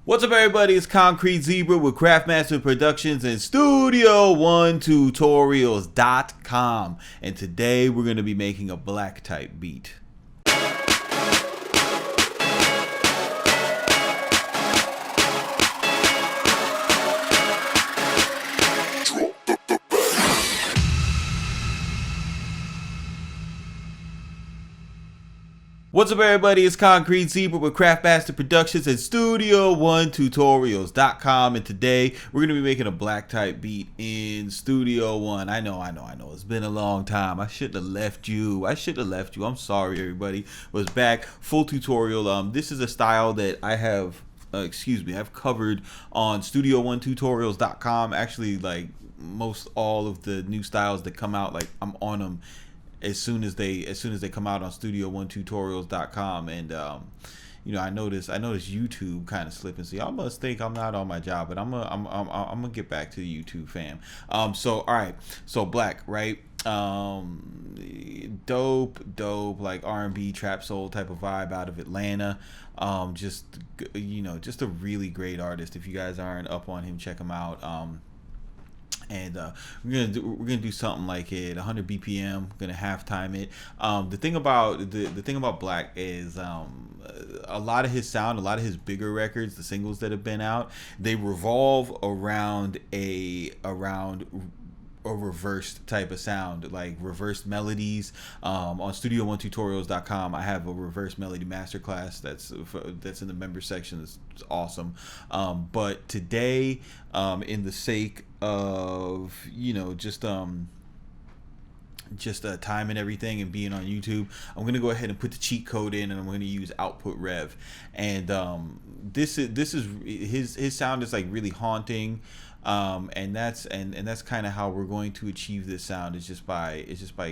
What's up, everybody? It's Concrete Zebra with Craftmaster Productions and Studio1Tutorials.com. And today we're going to be making a black type beat. What's up, everybody? It's Concrete Zebra with Craftmaster Productions and Studio1Tutorials.com. And today we're going to be making a black type beat in Studio One. I know. It's been a long time. I shouldn't have left you. I'm sorry, everybody. Was back. Full tutorial. This is a style that I have, I've covered on Studio1Tutorials.com. Actually, like most all of the new styles that come out, like I'm on them as soon as they come out on Studio1Tutorials.com. And I noticed YouTube kind of slipping. See, I must think I'm not on my job, but I'm gonna get back to the YouTube fam. So all right, so black, right? Dope, like R&B, trap soul type of vibe out of Atlanta. Just a really great artist. If you guys aren't up on him, check him out. And we're gonna do something like it 100 BPM. Gonna half time it. The thing about Black is a lot of his sound, a lot of his bigger records, the singles that have been out, they revolve around a reversed type of sound, like reversed melodies. On Studio1Tutorials.com, I have a reverse melody masterclass that's in the member section. It's awesome. But today, in the sake of time and everything and being on YouTube, I'm gonna go ahead and put the cheat code in, and I'm gonna use output rev. And this is his sound is like really haunting. And that's kind of how we're going to achieve this sound. It's just by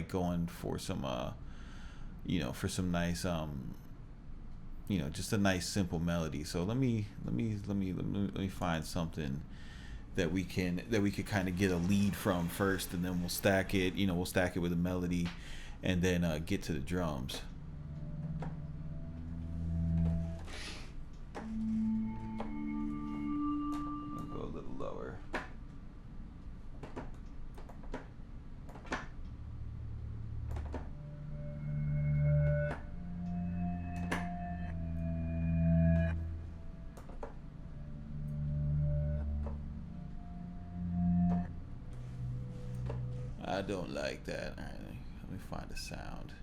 going for some some nice just a nice simple melody. So let me find something that we could kind of get a lead from first, and then we'll stack it. We'll stack it with a melody, and then get to the drums. I don't like that. All right, let me find a sound.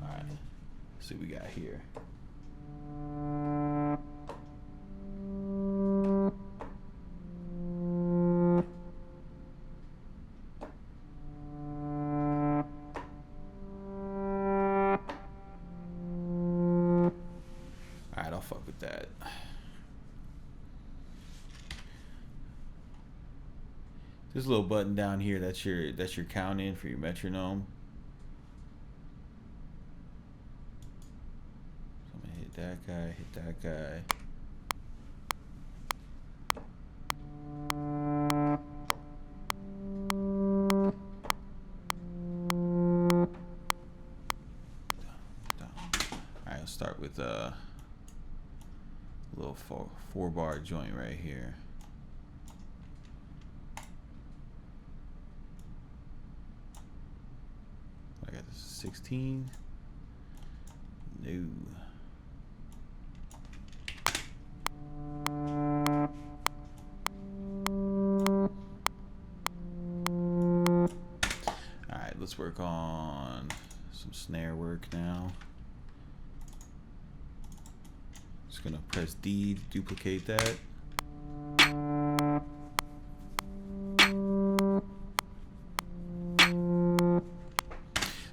All right, let's see what we got here. I'll fuck with that. This little button down here, that's your count in for your metronome. So I'm gonna hit that guy, Alright, I'll start with little four bar joint right here. I got this 16. No. All right, let's work on some snare work now. Just gonna press D to duplicate that.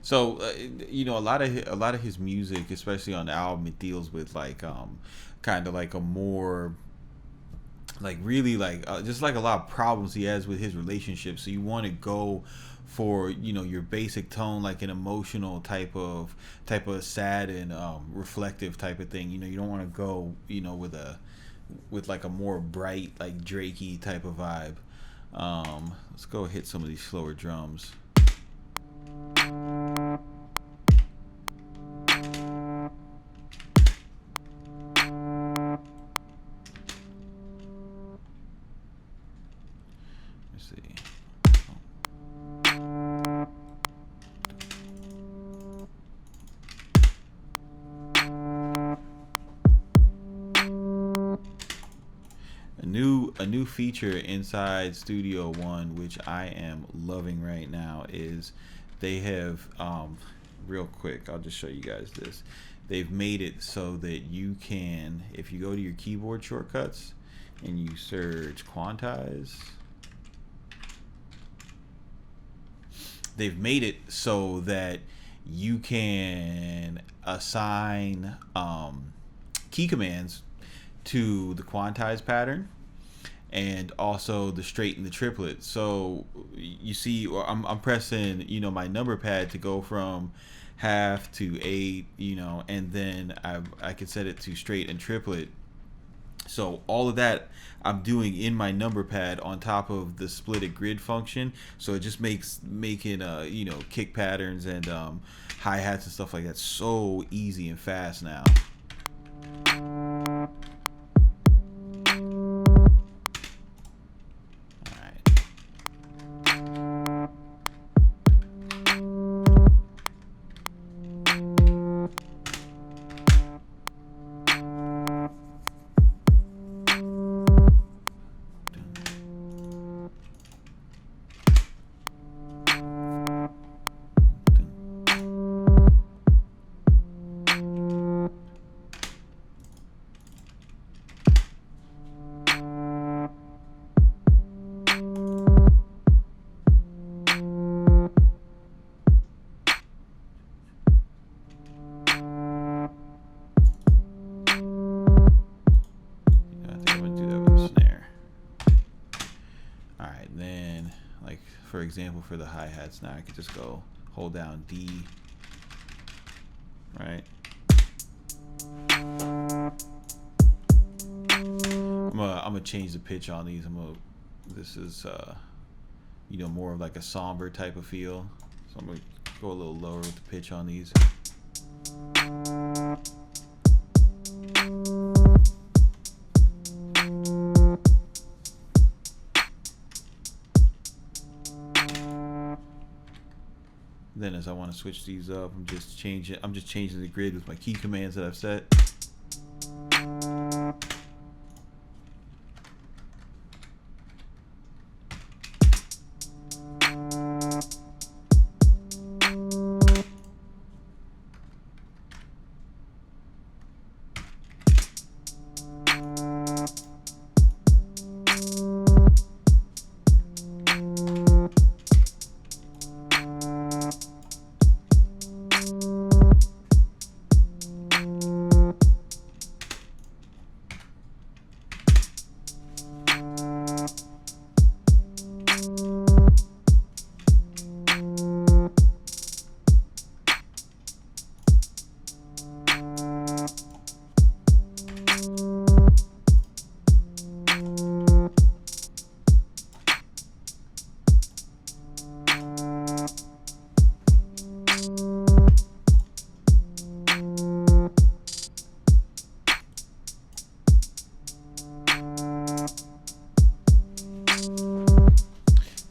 So a lot of his music, especially on the album, it deals with like kind of like a more like really like just like a lot of problems he has with his relationship. So you want to go for your basic tone, like an emotional type of sad and reflective type of thing. You don't want to go with like a more bright, like Drakey type of vibe. Let's go hit some of these slower drums. Let's see. A new feature inside Studio One, which I am loving right now, is they have real quick, I'll just show you guys this. They've made it so that you can, if you go to your keyboard shortcuts and you search quantize, they've made it so that you can assign key commands to the quantize pattern and also the straight and the triplet. So you see, I'm pressing, you know, my number pad to go from half to 8, you know, and then I can set it to straight and triplet. So all of that I'm doing in my number pad on top of the splitted grid function. So it just makes making you know, kick patterns and hi-hats and stuff like that so easy and fast now. For example, for the hi-hats now, I could just go hold down D, right? I'm gonna change the pitch on these. This is you know, more of like a somber type of feel, so I'm gonna go a little lower with the pitch on these. Then as I want to switch these up, I'm just changing the grid with my key commands that I've set.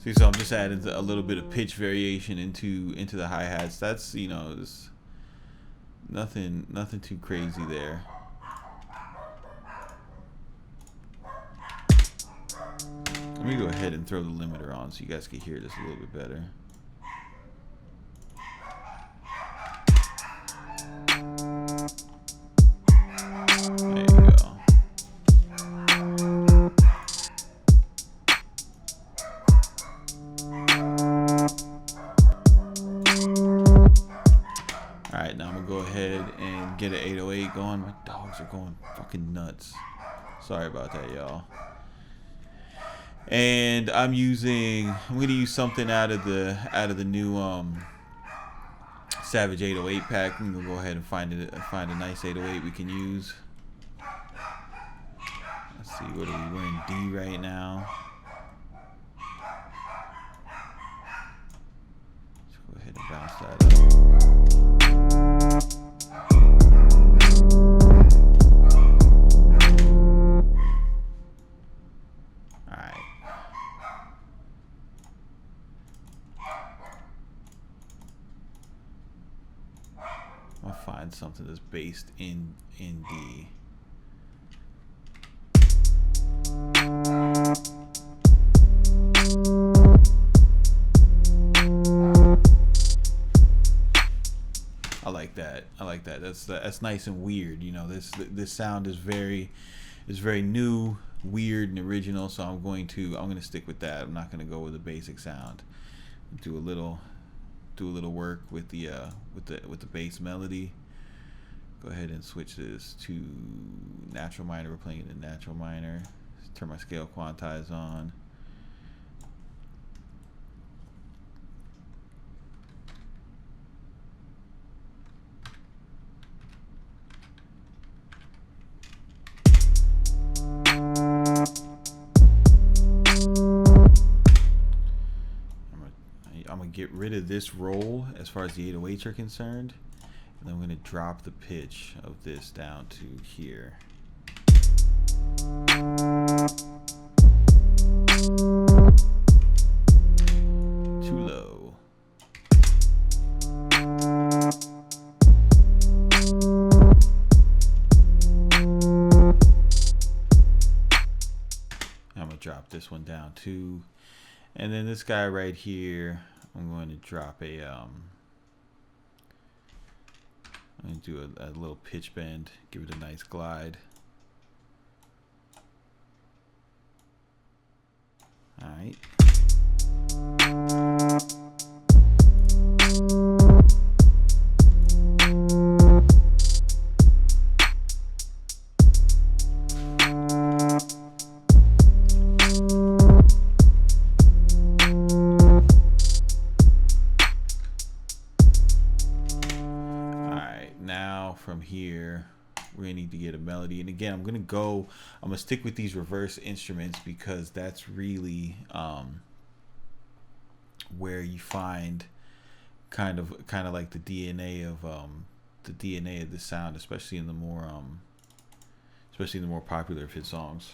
See, so I'm just adding a little bit of pitch variation into the hi-hats. That's, you know, it's nothing too crazy there. Let me go ahead and throw the limiter on so you guys can hear this a little bit better. There you go. Alright, now I'm gonna go ahead and get an 808 going. My dogs are going fucking nuts. Sorry about that, y'all. And I'm gonna use something out of the new Savage 808 pack. I'm gonna go ahead and find a nice 808 we can use. Let's see, what are we? We're in D right now. Balance that up. I'll find something that's based in D. I like that. I like that. That's nice and weird. You know, this sound is very new, weird, and original. So I'm going to stick with that. I'm not going to go with the basic sound. Do a little work with the bass melody. Go ahead and switch this to natural minor. We're playing it in natural minor. Turn my scale quantize on. I'm gonna get rid of this roll as far as the 808s are concerned, and then I'm gonna drop the pitch of this down to here. Too low. I'm gonna drop this one down too, and then this guy right here, I'm going to drop a I'm going to do a little pitch bend, give it a nice glide. All right. From here, we're gonna need to get a melody, and again, I'm gonna stick with these reverse instruments because that's really where you find kind of like the DNA of the sound, especially in the more popular of his songs.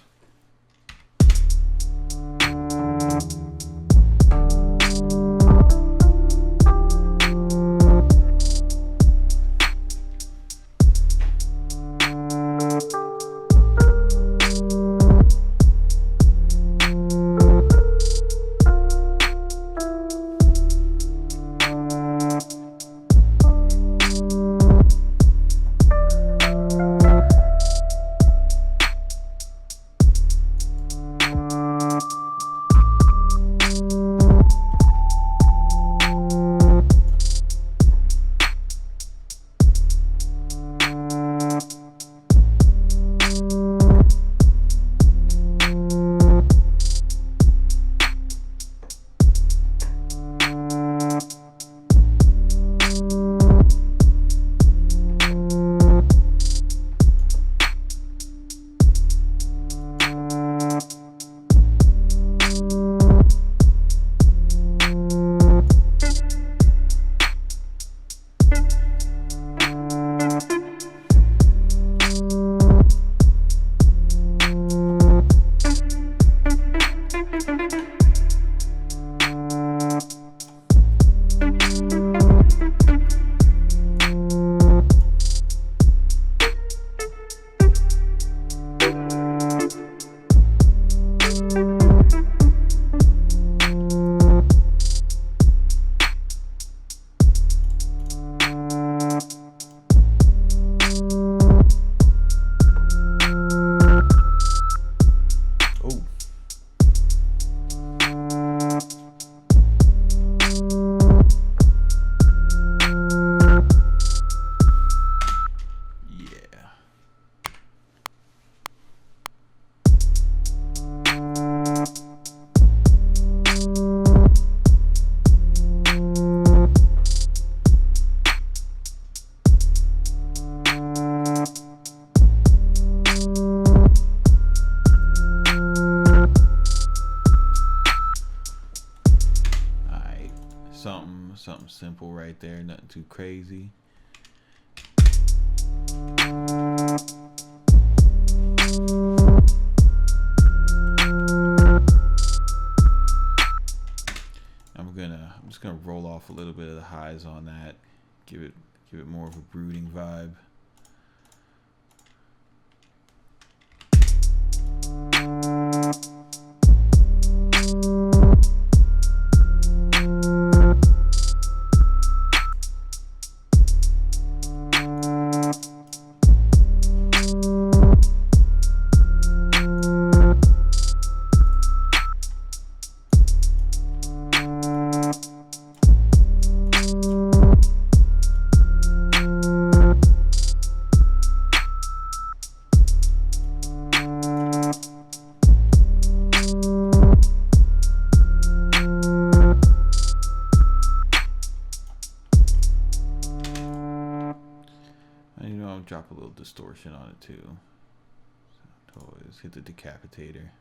something simple right there, nothing too crazy. I'm just gonna roll off a little bit of the highs on that, give it more of a brooding vibe. Drop a little distortion on it too. So always hit the decapitator.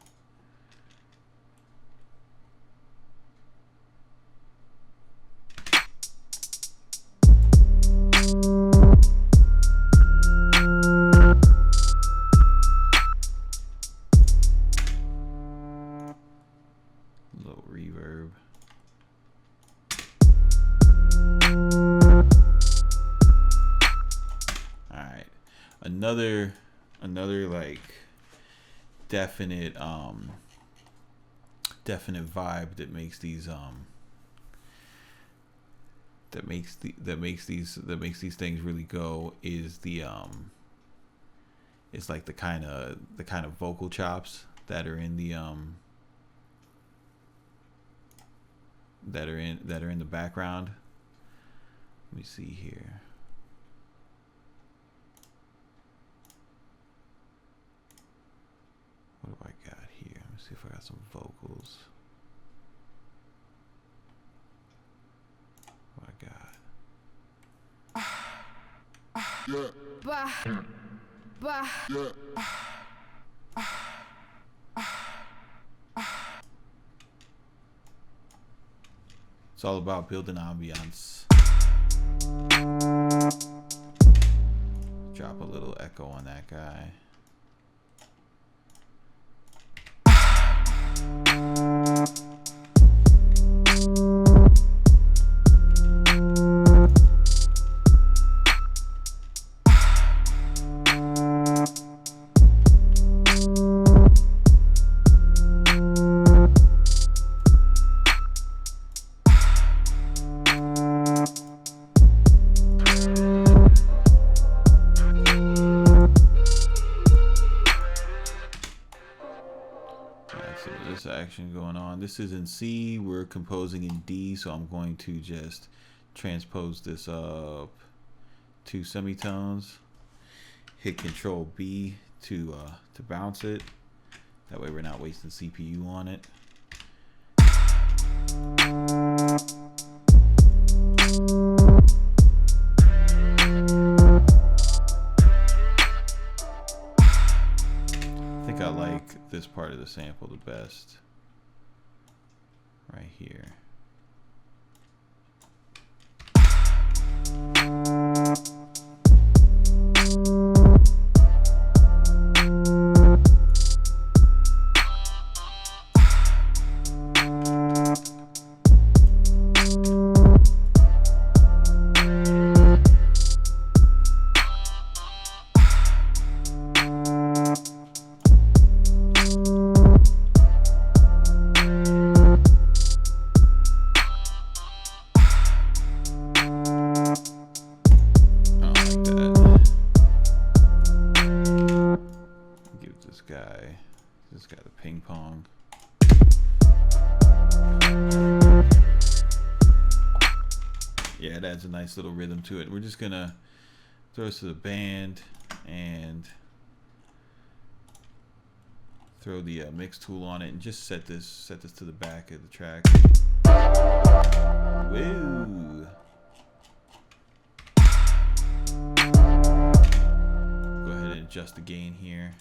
A little reverb. Another like definite vibe that makes these things really go is the it's like the kind of vocal chops that are in the that are in the background. Let me see here. What have I got here? Let me see if I got some vocals. What I got. It's all about building ambiance. Drop a little echo on that guy. Action going on. This is in C. We're composing in D, so I'm going to just transpose this up 2 semitones. Hit Control B to bounce it. That way we're not wasting CPU on it. I think I like this part of the sample the best. Right here. This guy the ping pong. Yeah, it adds a nice little rhythm to it. We're just gonna throw this to the band and throw the mix tool on it and just set this to the back of the track. Woo! Go ahead and adjust the gain here.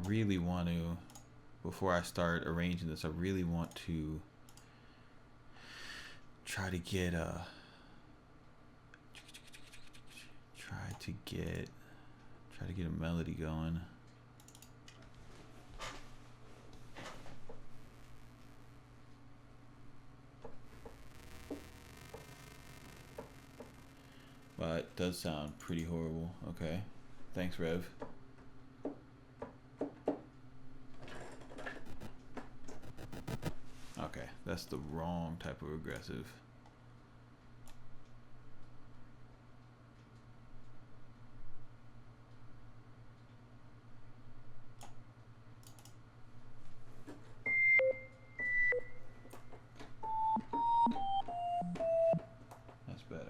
really want to, before I start arranging this, I really want to try to get a melody going. But it does sound pretty horrible. Okay. Thanks, Rev. Okay, that's the wrong type of aggressive. That's better.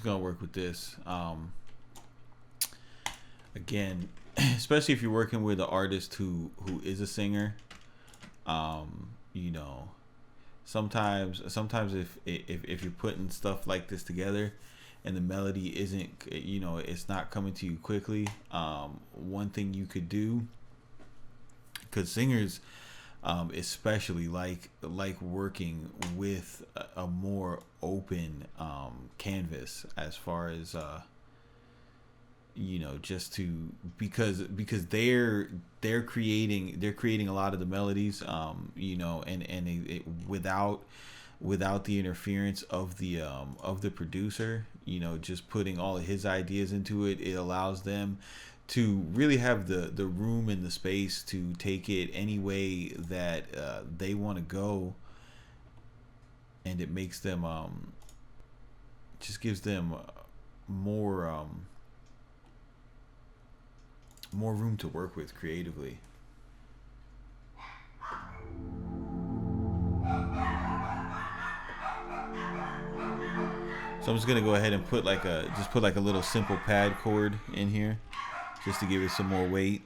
Gonna work with this again, especially if you're working with an artist who is a singer. You know, sometimes if you're putting stuff like this together and the melody isn't, you know, it's not coming to you quickly, one thing you could do, because singers especially like working with a more open canvas, as far as you know, just to, because they're creating a lot of the melodies, you know, and it without the interference of the producer, you know, just putting all of his ideas into it, it allows them to really have the room and the space to take it any way that they want to go, and it makes them just gives them more room to work with creatively. So I'm just gonna go ahead and put like a little simple pad chord in here, just to give it some more weight.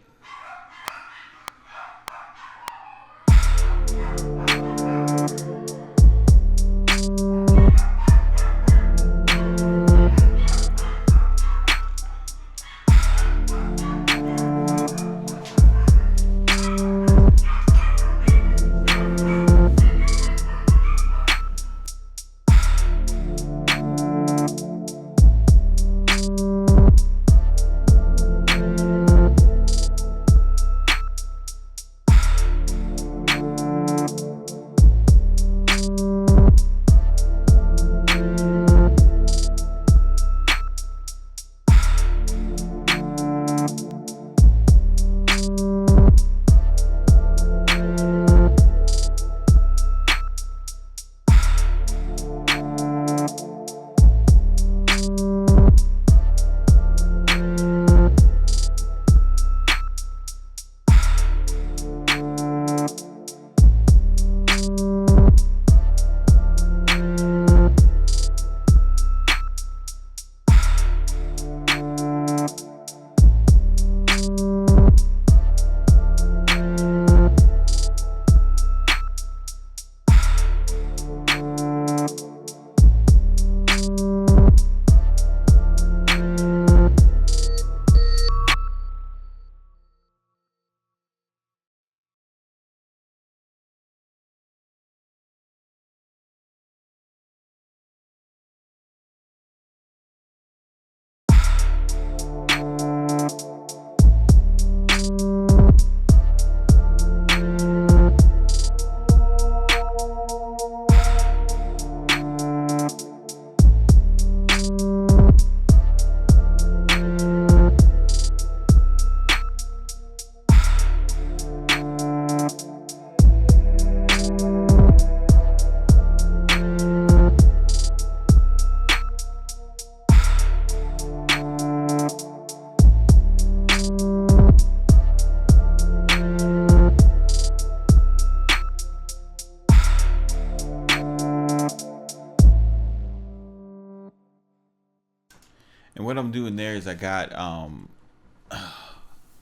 doing there is I got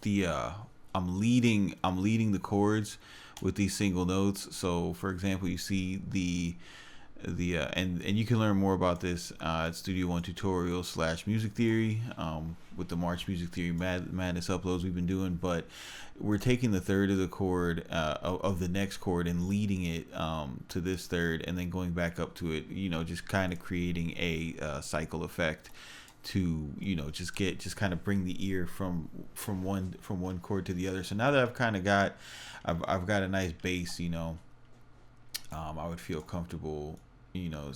the I'm leading the chords with these single notes. So for example, you see the and you can learn more about this at Studio One tutorial / music theory with the March music theory madness uploads we've been doing. But we're taking the third of the chord of the next chord and leading it to this third, and then going back up to it, you know, just kind of creating a cycle effect to, you know, just kind of bring the ear from one chord to the other. So now that I've kind of got I've got a nice bass, you know, I would feel comfortable, you know,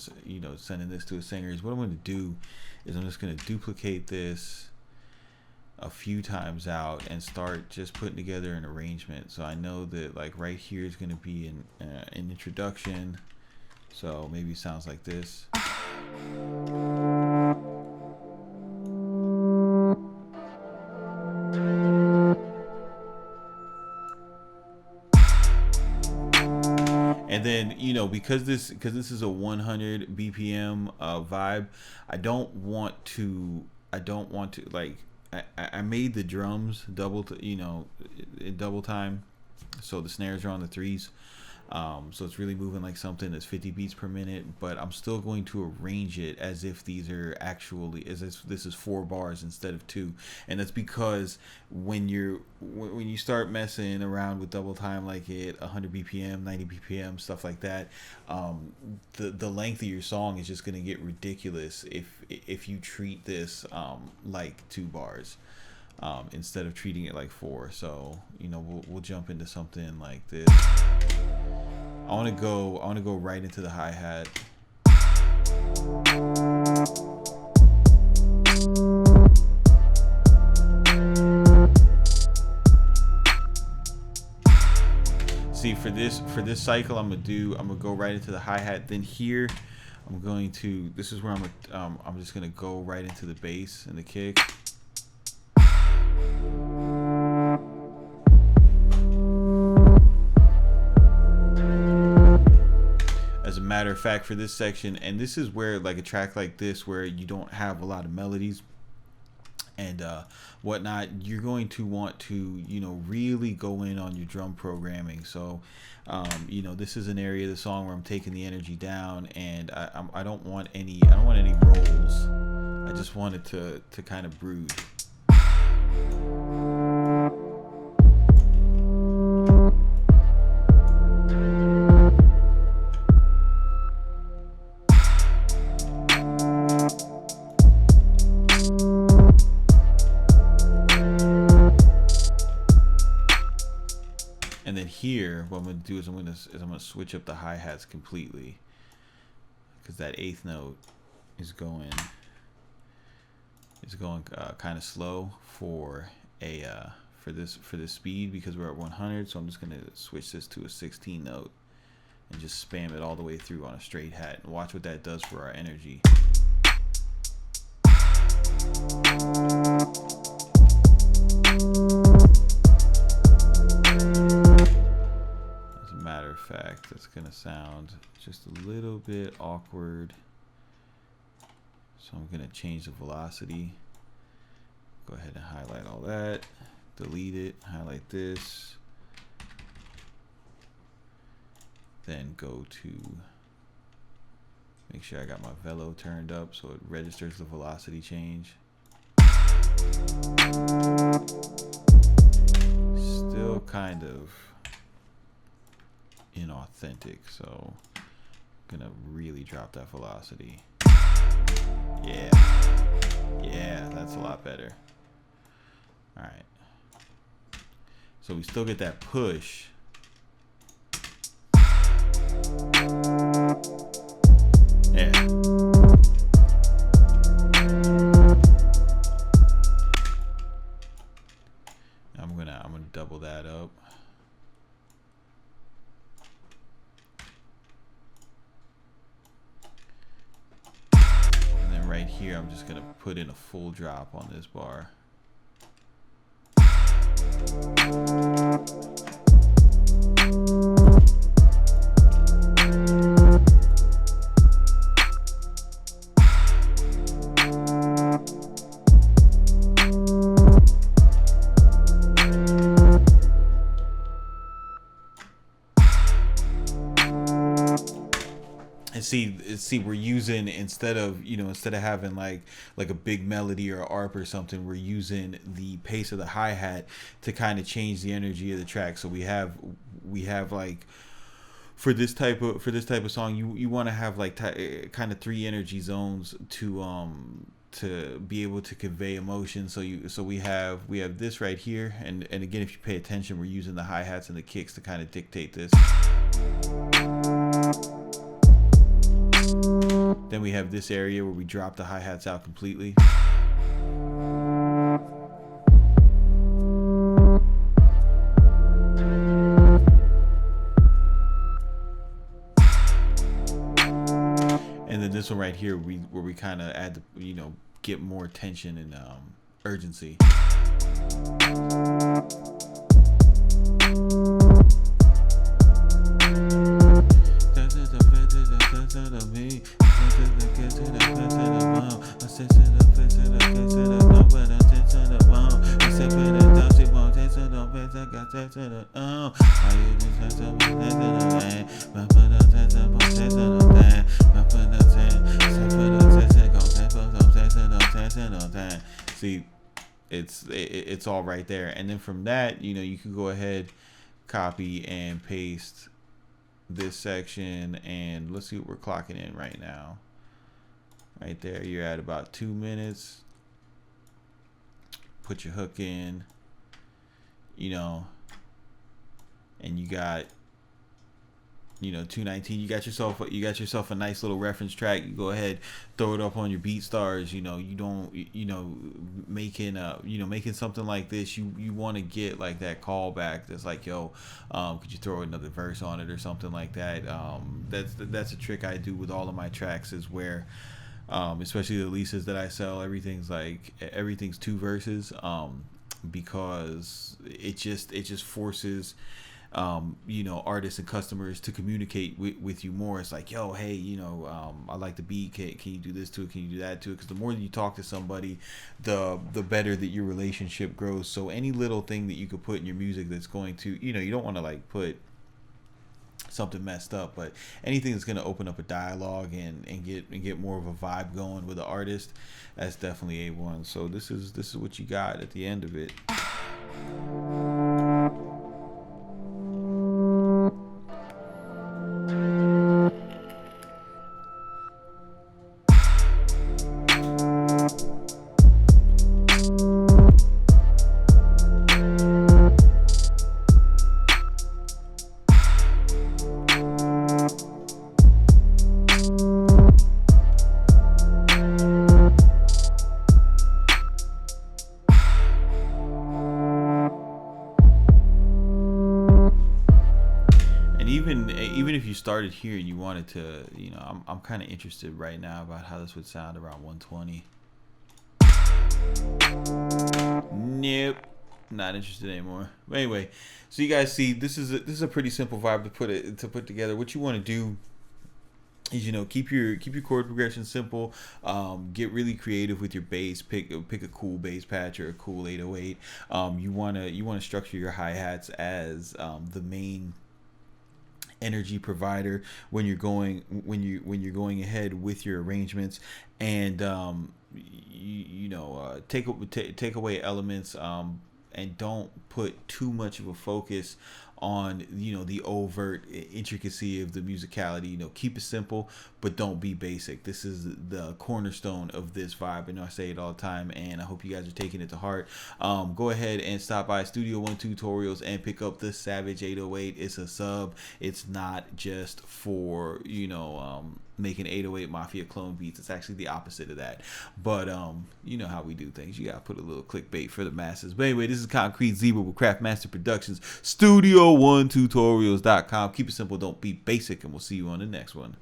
sending this to a singer. Is what I'm going to do is I'm just going to duplicate this a few times out and start just putting together an arrangement. So I know that like right here is going to be an introduction. So maybe it sounds like this. And then, you know, because this is a 100 BPM vibe, I don't want to like, I made the drums double in double time, so the snares are on the 3s, so it's really moving like something that's 50 beats per minute, but I'm still going to arrange it as if these are actually, as if this is 4 bars instead of 2. And that's because when you start messing around with double time, like at 100 BPM, 90 BPM, stuff like that, the length of your song is just going to get ridiculous if you treat this like 2 bars instead of treating it like 4. So, you know, we'll jump into something like this. I want to go right into the hi-hat. See, for this cycle, I'm gonna go right into the hi-hat. Then here, this is where I'm just gonna go right into the bass and the kick. As a matter of fact, for this section, and this is where, like a track like this where you don't have a lot of melodies and whatnot, you're going to want to, you know, really go in on your drum programming. So you know, this is an area of the song where I'm taking the energy down, and I don't want any rolls. I just want it to kind of brood. And then here, what I'm going to do is I'm going to switch up the hi-hats completely, because that 8th note is going kind of slow for this speed, because we're at 100. So I'm just going to switch this to a 16 note and just spam it all the way through on a straight hat, and watch what that does for our energy. Fact, that's gonna sound just a little bit awkward, so I'm gonna change the velocity. Go ahead and highlight all that, delete it, highlight this, then go to make sure I got my velo turned up so it registers the velocity change. Still kind of inauthentic, so I'm gonna really drop that velocity. Yeah, that's a lot better. All right, so we still get that push. Yeah. I'm gonna double that up. Right here, I'm just gonna put in a full drop on this bar. And see, we're using, instead of having like a big melody or arp or something, we're using the pace of the hi-hat to kind of change the energy of the track. So we have like, for this type of song, you want to have like kind of three energy zones to be able to convey emotion. So we have this right here, and again, if you pay attention, we're using the hi-hats and the kicks to kind of dictate this. Then we have this area where we drop the hi-hats out completely. And then this one right here, where we kind of add the, get more tension and urgency. See, it's all right there. And then from that, you can go ahead, copy and paste this section, and let's see what we're clocking in right now. Right there, you're at about 2 minutes. Put your hook in, and you got 219. You got yourself a nice little reference track. You go ahead, throw it up on your BeatStars. Making something like this, you want to get like that callback that's like, yo, could you throw another verse on it or something like that. That's a trick I do with all of my tracks, is where especially the releases that I sell, everything's 2 verses, because it just forces artists and customers to communicate with you more. It's like, yo, hey, I like the beat. Can you do this to it? Can you do that to it? Because the more that you talk to somebody, the better that your relationship grows. So any little thing that you could put in your music that's going to, you don't want to like put something messed up, but anything that's going to open up a dialogue and get more of a vibe going with the artist, that's definitely A1. So this is what you got at the end of it. Even if you started here and you wanted to, I'm kind of interested right now about how this would sound around 120. Nope, not interested anymore. But anyway, so you guys see, this is a pretty simple vibe to put together. What you want to do is, keep your chord progression simple. Get really creative with your bass. Pick a cool bass patch or a cool 808. You wanna structure your hi-hats as the main energy provider when you're going ahead with your arrangements, and take away elements, and don't put too much of a focus on the overt intricacy of the musicality. Keep it simple, but don't be basic. This is the cornerstone of this vibe, and I say it all the time, and I hope you guys are taking it to heart. Go ahead and stop by Studio One Tutorials and pick up the Savage 808. It's a sub. It's not just for making 808 Mafia clone beats. It's actually the opposite of that, but you know how we do things. You gotta put a little clickbait for the masses. But anyway, this is Concrete Zebra with Craftmaster Productions, Studio One Tutorials.com. Keep it simple, don't be basic, and we'll see you on the next one.